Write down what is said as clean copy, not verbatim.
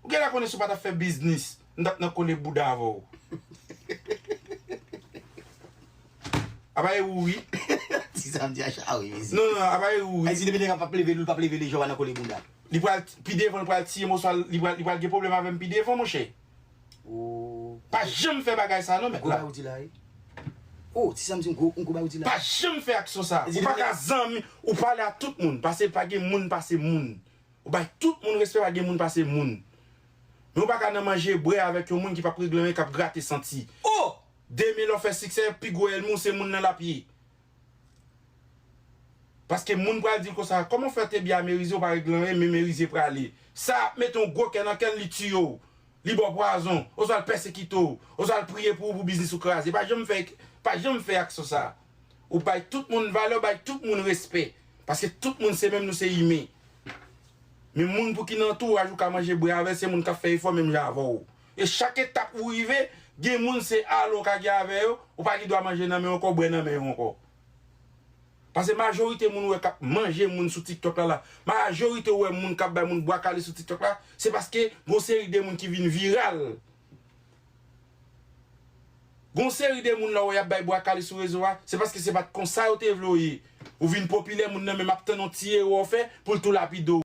Ou gen la connaît pas ta faire business. N'dat nan connaît bouda avant. Abaye oui. Si ça me dit ah oui. Non, abaye oui. Si depuis pas plever les gens va coller bouda. Li pral pi devant pral tirer mon soir, li pral gen problème avec pi devant mon cher. Oh. Pas jamais faire bagay ça non mais là. Oh, si ça me dit on ko ba outil là. Pas jamais faire action ça. Ou pas ka zanmi, ou parler à tout le monde parce que pas gen moun passer moun. Ou ba tout le monde respect pas gen moun passer moun. Mais ou pas ka nan manger boire avec un monde qui pas régler cap gratter senti. Oh! 2000 on fait succès puis goel moun c'est moun dans la pied. Parce que moun pral dire comme ça, comment faire te bien mériser ou pas régler mais mériser pour aller. Ça met ton gros dans quel li tuyo. Li bon poison, on va le persécuter, on va le prier pour business ou craser. Pas jamais faire action ça. Ou pas tout le monde valeur, pas tout le monde respect parce que tout le monde c'est même nous c'est aimer. Mais moun pour qui n'entourage ou ka manger boire avec c'est moun qui fait effort même j'avou. Et chaque étape où arriver, gen moun c'est allo ka gen avec yo, ou pas qui doit manger nan mais encore boire nan mais encore. Parce que majorité moun wè kap manger moun sur TikTok là. Majorité wè moun kap bay moun boire calé sur TikTok là, c'est parce que gon série de moun qui vinn viral. Gon série de moun là wè y a bay boire calé sur réseau, c'est parce que c'est pas comme ça ou te vloyer. Ou vinn populaire moun nan même ap tan on tirer ou fait pour tout lapido.